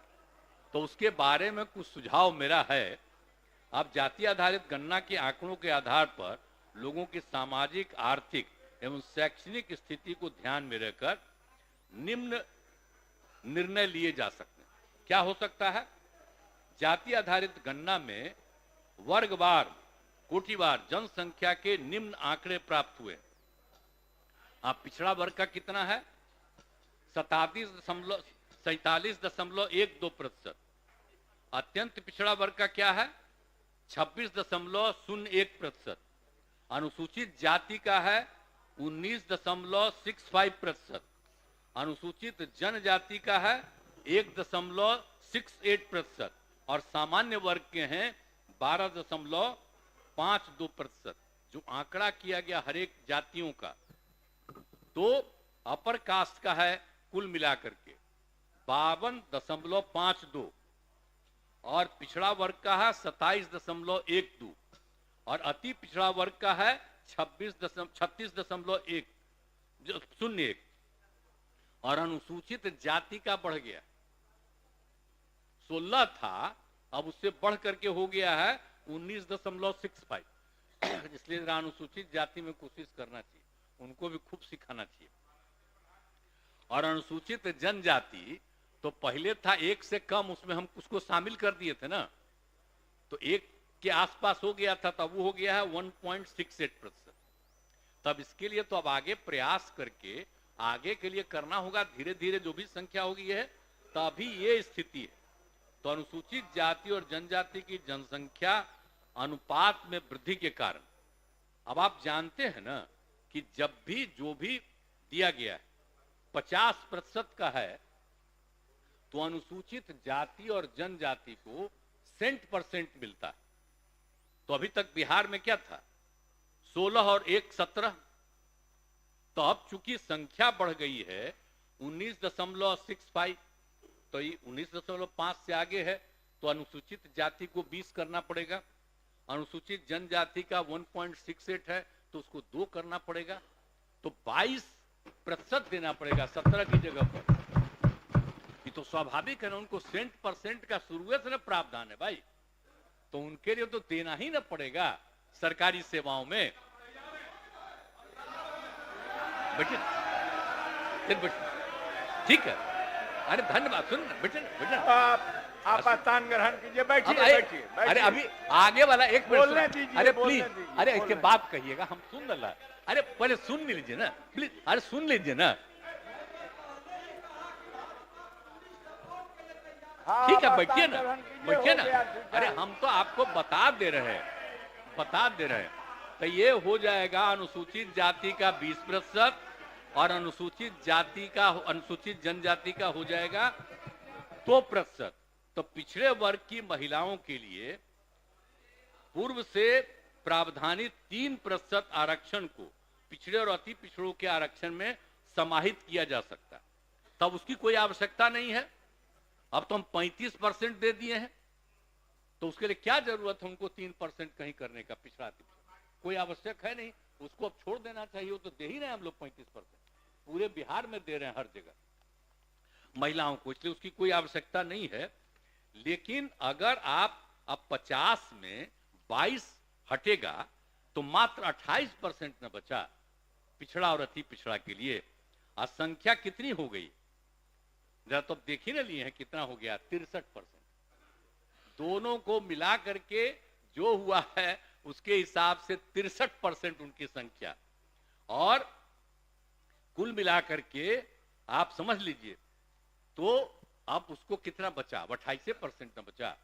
तो उसके बारे में कुछ सुझाव मेरा है। अब जाति आधारित गणना के आंकड़ों के आधार पर लोगों की सामाजिक, आर्थिक एवं शैक्षणिक स्थिति को ध्यान में रखकर निम्न निर्णय लिए जा सकते हैं। क्या हो सकता है? जाति आधारित गणना में वर्गवार, कोटिवार जनसंख्या के निम्न आंकड़े प्राप्त हुए। आप पिछड़ा वर्ग का कितना है? 47.12%। अत्यंत पिछड़ा वर्ग का क्या है? 26.01%। अनुसूचित जाति का है 19.65%। अनुसूचित जनजाति का है 1.68% और सामान्य वर्ग के हैं 12.52%। जो आंकड़ा किया गया हर एक जातियों का, तो अपर कास्ट का है कुल मिलाकर के 52.52 और पिछड़ा वर्ग का है 27.12 और अति पिछड़ा वर्ग का है 36.01 और अनुसूचित जाति का बढ़ गया। 16 था, अब उससे बढ़ करके हो गया है 19.65। इसलिए अनुसूचित जाति में कोशिश करना चाहिए, उनको भी खूब सिखाना चाहिए। और अनुसूचित जनजाति तो पहले था 1 से कम, उसमें हम उसको शामिल कर दिए थे ना, तो 1 के आसपास हो गया था, तब वो हो गया है 1.68%। तब इसके लिए तो अब आगे प्रयास करके आगे के लिए करना होगा, धीरे धीरे जो भी संख्या होगी है, तभी ये स्थिति है। तो अनुसूचित जाति और जनजाति की जनसंख्या अनुपात में वृद्धि के कारण अब आप जानते हैं ना कि जब भी जो भी दिया गया है 50% का है, तो अनुसूचित जाति और जनजाति को 100% मिलता है। तो अभी तक बिहार में क्या था? 16 और 1 17। तो अब चूंकि संख्या बढ़ गई है 19.65, तो ये 19.5 से आगे है, तो अनुसूचित जाति को 20 करना पड़ेगा। अनुसूचित जनजाति का 1.68 है, तो उसको 2 करना पड़ेगा, तो 22% देना पड़ेगा 17 की जगह पर। ये तो स्वाभाविक है ना, उनको 100% का शुरुआत से ना प्रावधान है भाई, तो उनके लिए तो देना ही ना पड़ेगा सरकारी सेवाओं में। बेटे ठीक है, अरे धन्यवाद। सुन बेटे आप स्थान ग्रहण कीजिए, बैठिए। अरे अभी आगे वाला एक बोलने दीजिए, अरे प्लीज, अरे इसके बात कहिएगा, हम सुन रहा है। अरे पहले सुन लीजिए ना प्लीज, अरे सुन लीजिए ना। ठीक है, बैठिए ना। अरे हम तो आपको बता दे रहे हैं। तो ये हो जाएगा अनुसूचित जाति का 20% और अनुसूचित जनजाति का हो जाएगा 2%। तो पिछड़े वर्ग की महिलाओं के लिए पूर्व से प्रावधानित 3% आरक्षण को पिछड़े और अति पिछड़ों के आरक्षण में समाहित किया जा सकता है, तब उसकी कोई आवश्यकता नहीं है। अब तो हम 35% दे दिए हैं, तो उसके लिए क्या जरूरत है उनको 3% कहीं करने का, पिछड़ा कोई आवश्यक है नहीं, उसको अब छोड़ देना चाहिए। वो तो दे ही रहे हैं हम लोग 35%, पूरे बिहार में दे रहे हैं हर जगह महिलाओं को, इसलिए उसकी कोई आवश्यकता नहीं है। लेकिन अगर आप अब 50 में 22 हटेगा तो मात्र 28% न बचा पिछड़ा और अति पिछड़ा के लिए। आज संख्या कितनी हो गई जरा तो अब देख ही ना लिए हैं, कितना हो गया, 63%। दोनों को मिला करके जो हुआ है उसके हिसाब से 63% उनकी संख्या, और कुल मिलाकर के आप समझ लीजिए तो अब उसको कितना बचा, 28% न बचा।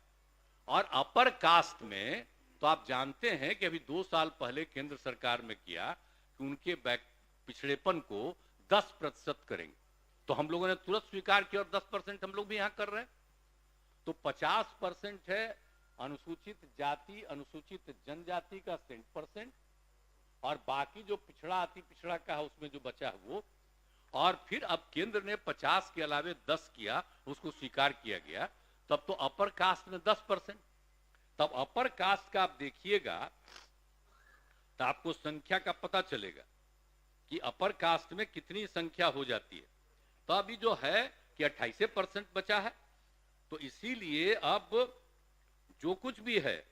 और अपर कास्ट में तो आप जानते हैं कि अभी 2 साल पहले केंद्र सरकार में किया कि उनके पिछड़ेपन को 10% करेंगे, तो हम लोगों ने तुरंत स्वीकार किया और 10% हम लोग भी यहां कर रहे हैं। तो 50% है अनुसूचित जाति अनुसूचित जनजाति का 60%, और बाकी जो पिछड़ा अति पिछड़ा का है उसमें जो बचा है वो। और फिर अब केंद्र ने 50 के अलावे 10 किया, उसको स्वीकार किया गया, तब तो अपर कास्ट में 10%। तब अपर कास्ट का आप देखिएगा तो आपको संख्या का पता चलेगा कि अपर कास्ट में कितनी संख्या हो जाती है। तो अभी जो है कि 28% बचा है, तो इसीलिए अब जो कुछ भी है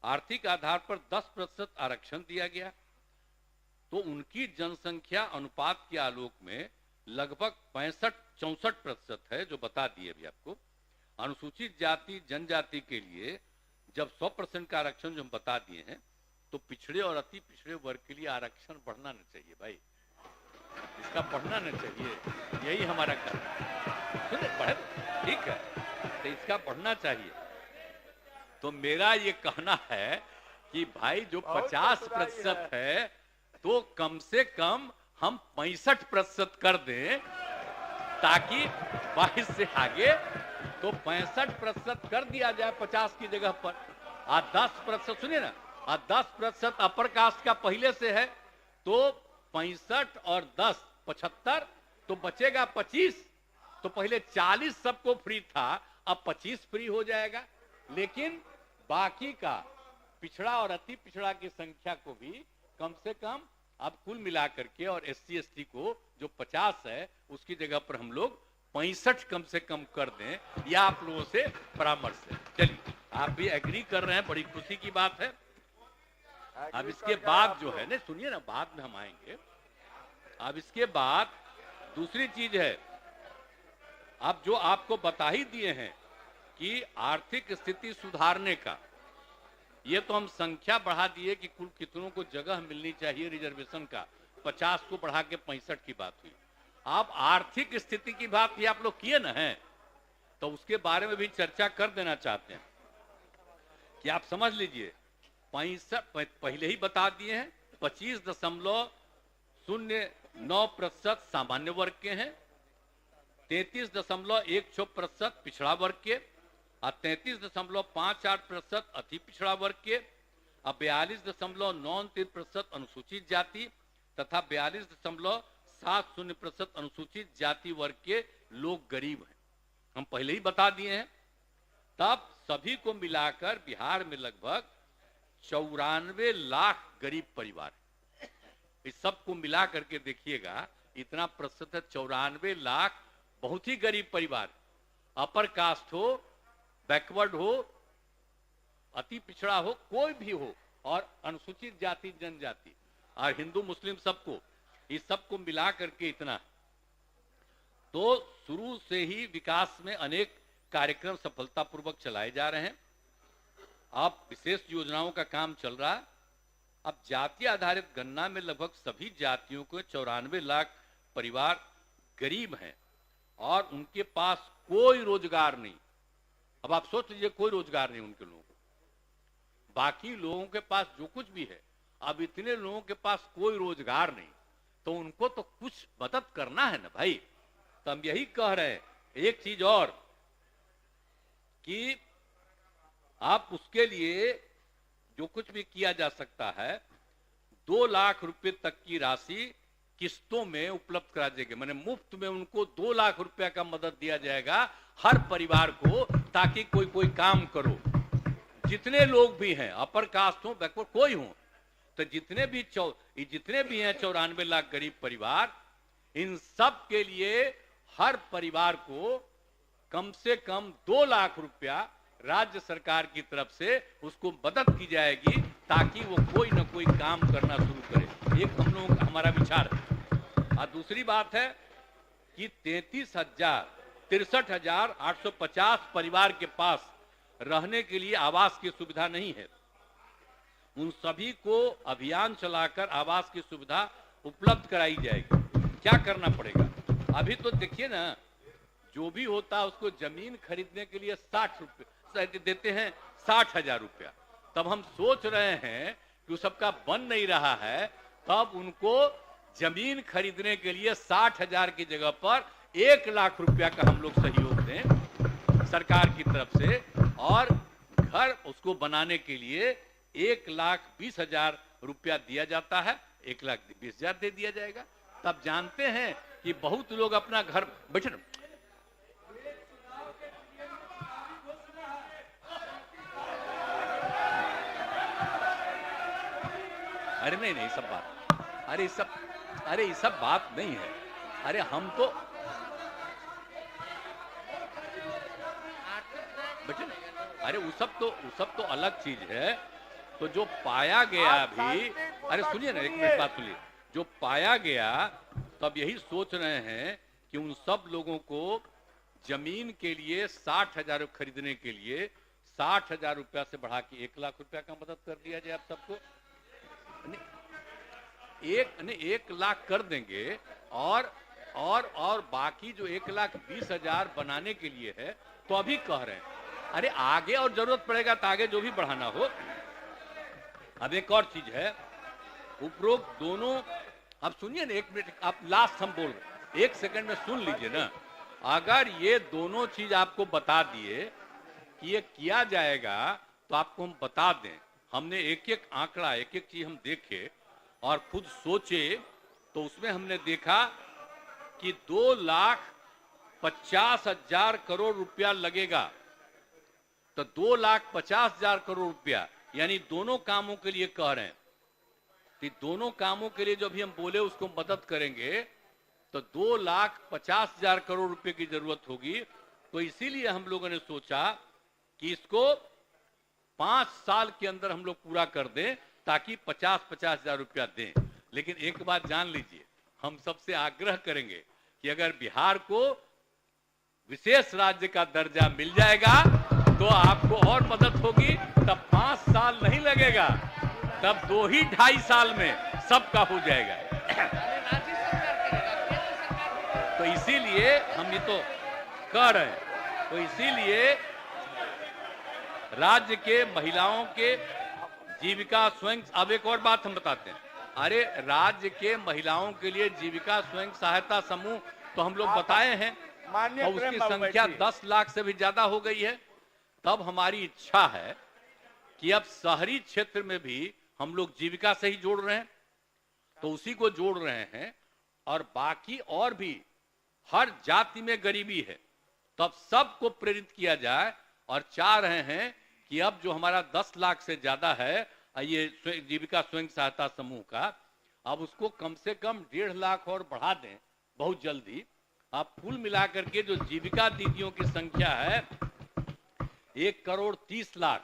आर्थिक आधार पर 10% आरक्षण दिया गया, तो उनकी जनसंख्या अनुपात के आलोक में लगभग 65-64% है, जो बता दिए अभी आपको। अनुसूचित जाति जनजाति के लिए जब 100% का आरक्षण जो हम बता दिए हैं, तो पिछड़े और अति पिछड़े वर्ग के लिए आरक्षण बढ़ना नहीं चाहिए भाई, इसका बढ़ना नहीं चाहिए, यही हमारा कहना है। सुने बढ़े ठीक है, तो इसका बढ़ना चाहिए। तो मेरा ये कहना है कि भाई जो 50% है तो कम से कम हम 65% कर दें, ताकि 22 से आगे तो 65% कर दिया जाए 50 की जगह पर। 10% सुनिए ना, 10% अपर कास्ट का पहले से है, तो 65 और 10 75, तो बचेगा 25। तो पहले 40 सबको फ्री था, अब 25 फ्री हो जाएगा। लेकिन बाकी का पिछड़ा और अति पिछड़ा की संख्या को भी कम से कम अब कुल मिलाकर के, और SC ST को जो 50 है उसकी जगह पर हम लोग 65 कम से कम कर दें, या आप लोगों से परामर्श है। चलिए आप भी एग्री कर रहे हैं, बड़ी खुशी की बात है। अब इसके बाद जो है ना, सुनिए ना, बाद में हम आएंगे। अब इसके बाद दूसरी चीज है, अब जो आपको बता ही दिए हैं कि आर्थिक स्थिति सुधारने का, ये तो हम संख्या बढ़ा दिए कि कुल कितनों को जगह मिलनी चाहिए रिजर्वेशन का, 50 को बढ़ा के 65 की बात हुई। आप आर्थिक स्थिति की बात ही आप लोग किए ना है, तो उसके बारे में भी चर्चा कर देना चाहते हैं कि आप समझ लीजिए 65 पहले ही बता दिए हैं, 25.09% सामान्य वर्ग के हैं, 33.16% पिछड़ा वर्ग के, और 33.58% अति पिछड़ा वर्ग के, और 42.93% अनुसूचित जाति तथा 42.70% अनुसूचित जाति वर्ग के लोग गरीब हैं, हम पहले ही बता दिए हैं। तब सभी को मिलाकर बिहार में लगभग 94 लाख गरीब परिवार है। इस सब को मिला करके देखिएगा, इतना प्रतिशत है, 94 लाख बहुत ही गरीब परिवार, अपर कास्ट हो, बैकवर्ड हो, अति पिछड़ा हो, कोई भी हो, और अनुसूचित जाति जनजाति और हिंदू मुस्लिम सबको, इस सबको मिला करके इतना। तो शुरू से ही विकास में अनेक कार्यक्रम सफलतापूर्वक चलाए जा रहे हैं। अब विशेष योजनाओं का काम चल रहा है। अब जाति आधारित गणना में लगभग सभी जातियों को 94 लाख परिवार गरीब हैं और उनके पास कोई रोजगार नहीं। अब आप सोच लीजिए, कोई रोजगार नहीं उनके लोगों को, बाकी लोगों के पास जो कुछ भी है, अब इतने लोगों के पास कोई रोजगार नहीं, तो उनको तो कुछ मदद करना है ना भाई। तो हम यही कह रहे हैं, एक चीज और कि आप उसके लिए जो कुछ भी किया जा सकता है, 2 लाख रुपए तक की राशि किस्तों में उपलब्ध करा देंगे, मैंने मुफ्त में उनको 2 लाख रुपया का मदद दिया जाएगा हर परिवार को, ताकि कोई काम करो। जितने लोग भी हैं, अपर कास्ट हो, बैकवर्ड कोई हो, तो जितने भी हैं 94 लाख गरीब परिवार, इन सब के लिए हर परिवार को कम से कम 2 लाख रुपया राज्य सरकार की तरफ से उसको मदद की जाएगी, ताकि वो कोई ना कोई काम करना शुरू करे। एक हम लोगों का हमारा विचार है। और दूसरी बात है कि 63,850 परिवार के पास रहने के लिए आवास की सुविधा नहीं है। उन सभी को अभियान चलाकर आवास की सुविधा उपलब्ध कराई जाएगी। क्या करना पड़ेगा? अभी तो देखिए ना, जो भी होता है उसको जमीन खरीदने के लिए 60 रुपये देते हैं, 60,000 रुपया। तब हम सोच रहे हैं कि सबका बन नहीं रहा है, तब उनको जमीन खरीदने के लिए 60,000 की जगह पर 1 लाख रुपया का हम लोग सहयोग दें सरकार की तरफ से, और घर उसको बनाने के लिए 1,20,000 रुपया दिया जाता है, 1,20,000 दे दिया जाएगा। तब जानते हैं कि बहुत लोग अपना घर बैठे। अरे नहीं सब बात, अरे ये सब बात नहीं है। अरे हम तो बेटे, अरे वो सब तो अलग चीज है। तो जो पाया गया भी, अरे सुनिए ना, एक मिनट बात सुनिए। जो पाया गया, तब यही सोच रहे हैं कि उन सब लोगों को जमीन के लिए 60,000 खरीदने के लिए 60,000 रुपया से बढ़ा के 1 लाख रुपया का मदद कर दिया जाए। आप सबको 1 लाख कर देंगे, और बाकी जो 1,20,000 बनाने के लिए है, तो अभी कह रहे हैं अरे आगे और जरूरत पड़ेगा तो आगे जो भी बढ़ाना हो। अब एक और चीज है, उपरोक्त दोनों, अब सुनिए ना, 1 मिनट आप लास्ट हम बोल रहे, 1 सेकंड में सुन लीजिए ना। अगर ये दोनों चीज आपको बता दिए कि ये किया जाएगा, तो आपको हम बता दें। हमने एक आंकड़ा, एक चीज हम देखे और खुद सोचे, तो उसमें हमने देखा कि 2,50,000 करोड़ रुपया लगेगा। तो 2,50,000 करोड़ रुपया, यानी दोनों कामों के लिए कह रहे हैं। तो दोनों कामों के लिए जो भी हम बोले उसको मदद करेंगे, तो 2,50,000 करोड़ रुपए की जरूरत होगी। तो इसीलिए हम लोगों ने सोचा कि इसको 5 साल के अंदर हम लोग पूरा कर दें, ताकि 50,000 रुपया दें। लेकिन एक बात जान लीजिए, हम सबसे आग्रह करेंगे कि अगर बिहार को विशेष राज्य का दर्जा मिल जाएगा, तो आपको और मदद होगी। तब 5 साल नहीं लगेगा, तब 2-2.5 साल में सबका हो जाएगा। तो इसीलिए हम ये तो कह रहे हैं। तो इसीलिए राज्य के महिलाओं के जीविका स्वयं, अब एक और बात हम बताते हैं। अरे राज्य के महिलाओं के लिए जीविका स्वयं सहायता समूह तो हम लोग बताए हैं, और उसकी संख्या 10 लाख से भी ज्यादा हो गई है। तब हमारी इच्छा है कि अब शहरी क्षेत्र में भी हम लोग जीविका से ही जोड़ रहे हैं, तो उसी को जोड़ रहे हैं। और बाकी और भी हर जाति में गरीबी है, तब सबको प्रेरित किया जाए। और चाह रहे हैं कि अब जो हमारा 10 लाख से ज्यादा है ये जीविका स्वयं सहायता समूह का, अब उसको कम से कम 1.5 लाख और बढ़ा दें बहुत जल्दी। आप कुल मिलाकर के जो जीविका दीदियों की संख्या है 1,30,00,000,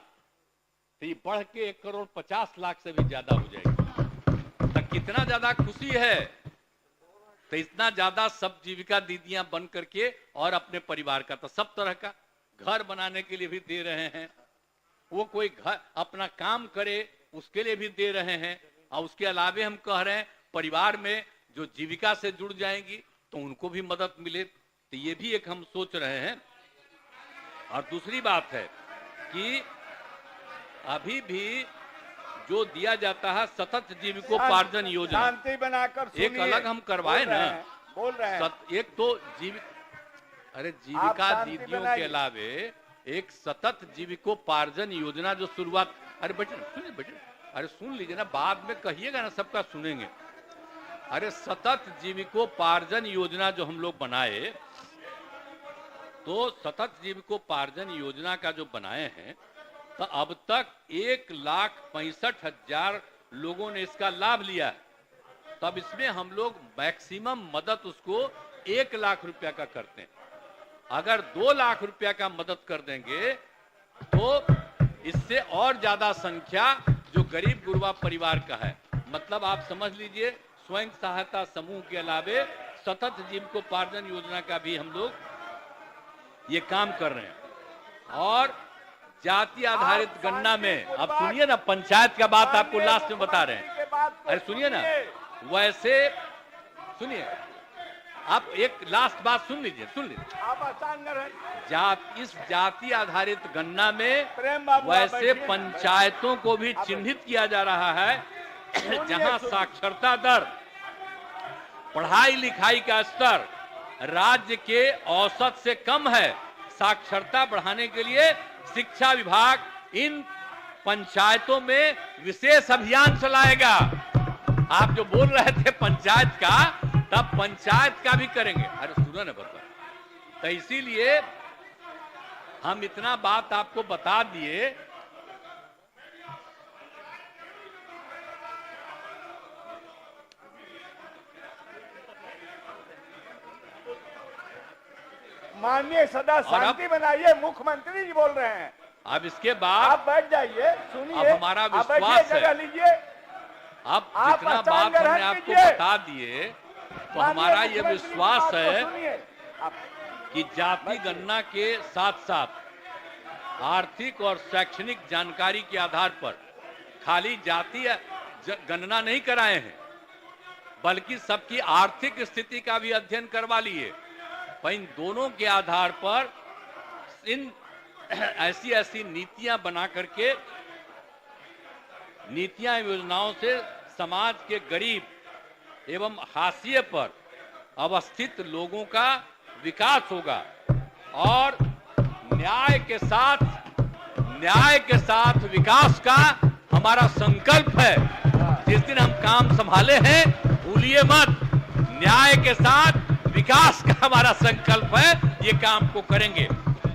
तो ये बढ़ के 1,50,00,000 से भी ज्यादा हो जाएगी। तो कितना ज्यादा खुशी है, तो इतना ज्यादा सब जीविका दीदियां बन करके और अपने परिवार का, तो सब तरह का घर बनाने के लिए भी दे रहे हैं, वो कोई घर अपना काम करे उसके लिए भी दे रहे हैं। और उसके अलावे हम कह रहे हैं परिवार में जो जीविका से जुड़ जाएंगी तो उनको भी मदद मिले। तो ये भी एक हम सोच रहे हैं। और दूसरी बात है कि अभी भी जो दिया जाता है सतत जीविकोपार्जन योजना, शांति बनाकर एक अलग हम करवाए ना, बोल रहे हैं। एक तो जीविका दीदियों के अलावे एक सतत जीविकोपार्जन योजना जो शुरुआत, अरे बेटे सुनिए, बेटे अरे सुन लीजिए ना, बाद में कहिएगा ना, सबका सुनेंगे। अरे सतत जीविकोपार्जन योजना जो हम लोग बनाए, तो सतत जीविकोपार्जन योजना का जो बनाए हैं, तो अब तक 1,65,000 लोगों ने इसका लाभ लिया है। तब इसमें हम लोग मैक्सिमम मदद उसको 1 लाख रुपया का करते हैं। अगर 2 लाख रुपया का मदद कर देंगे तो इससे और ज्यादा संख्या जो गरीब गुरबा परिवार का है, मतलब आप समझ लीजिए स्वयं सहायता समूह के अलावे सतत जीविकोपार्जन योजना का भी हम लोग ये काम कर रहे हैं। और जाति आधारित गणना में, अब सुनिए ना, पंचायत का बात आपको लास्ट में बता रहे हैं। अरे सुनिए ना, वैसे सुनिए, आप एक लास्ट बात सुन लीजिए, इस जाति आधारित गणना में वैसे पंचायतों को भी चिन्हित किया जा रहा है जहां साक्षरता दर, पढ़ाई लिखाई का स्तर राज्य के औसत से कम है। साक्षरता बढ़ाने के लिए शिक्षा विभाग इन पंचायतों में विशेष अभियान चलाएगा। आप जो बोल रहे थे पंचायत का, तब पंचायत का भी करेंगे। अरे सुनो ना बता, तो इसीलिए हम इतना बात आपको बता दिए। माननीय सदा शांति बनाइए, मुख्यमंत्री जी बोल रहे हैं। अब इसके बाद आप बैठ जाइए, सुनिए, अब हमारा विश्वास है, लीजिए, अब जितना बात हमने आपको बता दिए, तो हमारा ये विश्वास है कि जाति गणना के साथ साथ आर्थिक और शैक्षणिक जानकारी के आधार पर खाली जाति गणना नहीं कराए हैं, बल्कि सबकी आर्थिक स्थिति का भी अध्ययन करवा लिए। इन दोनों के आधार पर इन ऐसी नीतियां बना करके, नीतियां योजनाओं से समाज के गरीब एवं हाशिए पर अवस्थित लोगों का विकास होगा। और न्याय के साथ विकास का हमारा संकल्प है। जिस दिन हम काम संभाले हैं, भूलिए मत, न्याय के साथ विकास का हमारा संकल्प है, ये काम को करेंगे।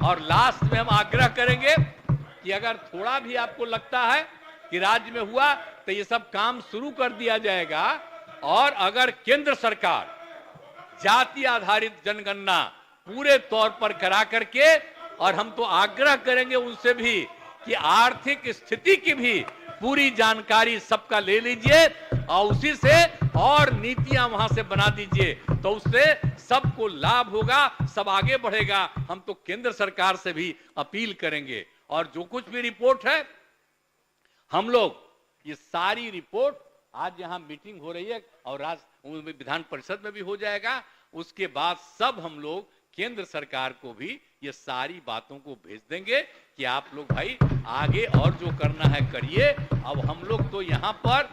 और लास्ट में हम आग्रह करेंगे कि अगर थोड़ा भी आपको लगता है कि राज्य में हुआ, तो ये सब काम शुरू कर दिया जाएगा। और अगर केंद्र सरकार जाति आधारित जनगणना पूरे तौर पर करा करके, और हम तो आग्रह करेंगे उनसे भी कि आर्थिक स्थिति की भी पूरी जानकारी सबका ले लीजिए और उसी से और नीतियां वहां से बना दीजिए, तो उससे सबको लाभ होगा, सब आगे बढ़ेगा। हम तो केंद्र सरकार से भी अपील करेंगे। और जो कुछ भी रिपोर्ट है, हम लोग ये सारी रिपोर्ट, आज यहां मीटिंग हो रही है और विधान परिषद में भी हो जाएगा, उसके बाद सब हम लोग केंद्र सरकार को भी ये सारी बातों को भेज देंगे कि आप लोग भाई आगे और जो करना है करिए। अब हम लोग तो यहाँ पर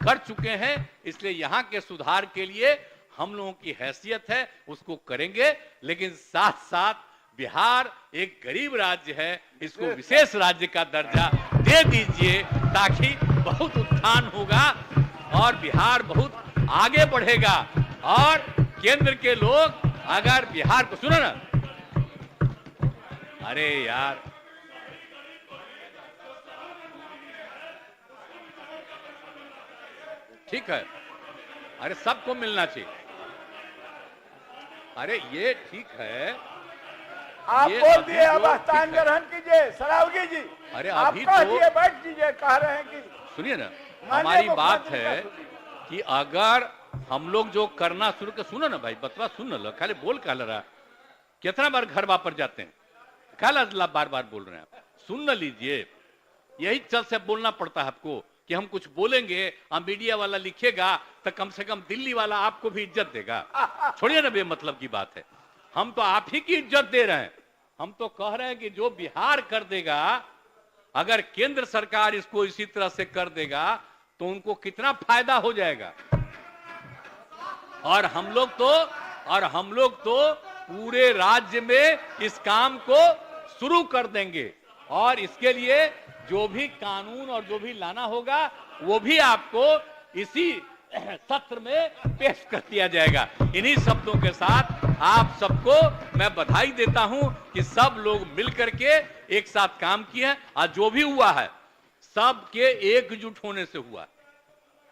कर चुके हैं, इसलिए यहाँ के सुधार के लिए हम लोगों की हैसियत है, उसको करेंगे। लेकिन साथ साथ बिहार एक गरीब राज्य है, इसको विशेष राज्य का दर्जा दे दीजिए, ताकि बहुत उत्थान होगा और बिहार बहुत आगे बढ़ेगा। और केंद्र के लोग अगर बिहार को, सुनो ना, अरे यार, ठीक है, अरे सबको मिलना चाहिए। अरे ये ठीक है, आप बोल दिए, अब स्थान ग्रहण कीजिए सरावगी जी। अरे आप अभी कह तो दिए, बैठ दीजिए, कह रहे हैं कि सुनिए ना, हमारी बात है कि अगर हम लोग जो करना शुरू कर, सुनो ना भाई, बतवा सुन लो, खाली बोल कह रहा, कितना बार घर वापस जाते हैं, खाला बार बार बोल रहे हैं आप, सुन न लीजिए। यही चल से बोलना पड़ता है आपको कि हम कुछ बोलेंगे, हम मीडिया वाला लिखेगा तो कम से कम दिल्ली वाला आपको भी इज्जत देगा। छोड़िए ना, बेमतलब की बात है, हम तो आप ही की इज्जत दे रहे हैं। हम तो कह रहे हैं कि जो बिहार कर देगा, अगर केंद्र सरकार इसको इसी तरह से कर देगा तो उनको कितना फायदा हो जाएगा। और हम लोग तो पूरे राज्य में इस काम को शुरू कर देंगे। और इसके लिए जो भी कानून और जो भी लाना होगा, वो भी आपको इसी सत्र में पेश कर दिया जाएगा। इन्हीं शब्दों के साथ आप सबको मैं बधाई देता हूं कि सब लोग मिलकर के एक साथ काम किए हैं और जो भी हुआ है सबके एकजुट होने से हुआ।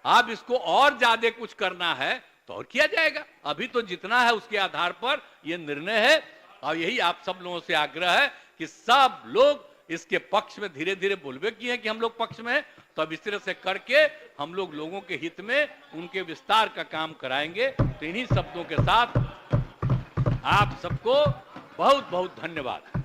अब इसको और ज्यादा कुछ करना है तो और किया जाएगा। अभी तो जितना है उसके आधार पर यह निर्णय है और यही आप सब लोगों से आग्रह है कि सब लोग इसके पक्ष में धीरे धीरे बोलबे किए हैं कि हम लोग पक्ष में हैं, तो अब इस तरह से करके हम लोग लोगों के हित में उनके विस्तार का काम कराएंगे। तो इन्हीं शब्दों के साथ आप सबको बहुत बहुत धन्यवाद।